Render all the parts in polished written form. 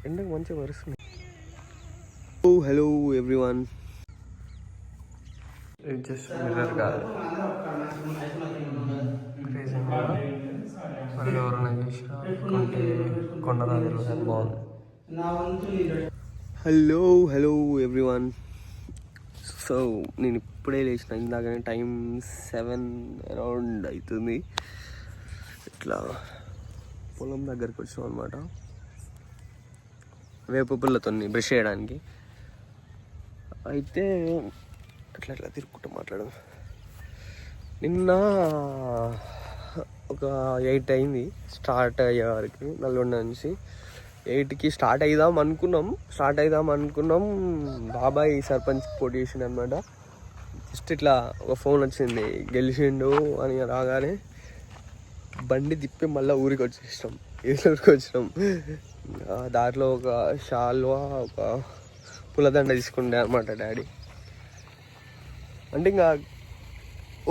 ఎండకు మంచిగా వరుస్తుంది. Hello everyone, ఇది జస్ట్ మిర్రర్ కాదు, మళ్ళీ ఎవరైనా చేసినకుంటే కొండరాజులు కానీ బాగుంది. Hello everyone. సో నేను ఇప్పుడే లేచిన, ఇందాకనే టైం 7 అరౌండ్ అవుతుంది. ఇట్లా పొలం దగ్గరికి వచ్చాం అనమాట, వేప పుల్లతో బ్రష్ చేయడానికి. అయితే అట్లా తిరుక్కుంటూ మాట్లాడడం. నిన్న ఒక 8 అయింది స్టార్ట్ అయ్యే వరకు, నల్గొండ నుంచి 8కి స్టార్ట్ అయిదాం అనుకున్నాం. బాబాయ్ సర్పంచ్ పోటీ చేసిండు అనమాట. జస్ట్ ఇట్లా ఒక ఫోన్ వచ్చింది, గెలిచిండు అని రాగానే బండి తిప్పి మళ్ళీ ఊరికి వచ్చేసినాం. దాంట్లో ఒక షాల్వా, ఒక పులదండ తీసుకుండే అనమాట డాడీ. అంటే ఇంకా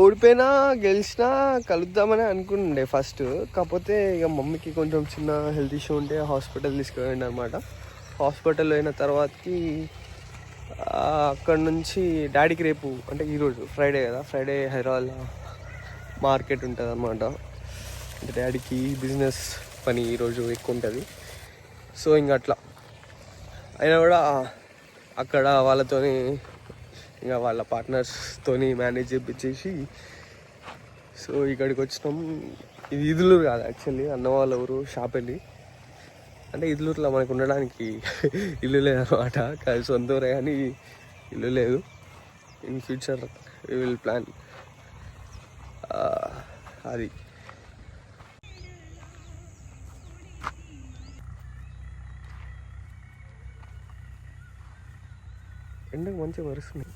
ఓడిపోయినా గెలిచినా కలుద్దామని అనుకుండే ఫస్ట్. కాకపోతే ఇక మమ్మీకి కొంచెం చిన్న హెల్త్ ఇష్యూ ఉంటే హాస్పిటల్ తీసుకుపోయింది అనమాట. హాస్పిటల్ అయిన తర్వాతకి అక్కడ నుంచి డాడీకి రేపు అంటే ఈరోజు ఫ్రైడే కదా, ఫ్రైడే హైదరాబాద్లో మార్కెట్ ఉంటుంది అనమాట. అంటే డాడీకి బిజినెస్ పని ఈరోజు ఎక్కువ ఉంటుంది. సో ఇంక అట్లా అయినా కూడా అక్కడ వాళ్ళతోని, ఇంకా వాళ్ళ పార్ట్నర్స్తోని మేనేజ్ చేయించేసి సో ఇక్కడికి వచ్చినాం. ఇది ఇదులూరు కాదు యాక్చువల్లీ, అన్న వాళ్ళ ఊరు షాపెల్లి. అంటే ఇదులూరులో మనకు ఉండడానికి ఇల్లు లేదన్నమాట, కానీ సొంత ఊరే కానీ ఇల్లు లేదు. In future we will plan అది. ఎండకు మంచిగా వరుస్తుంది.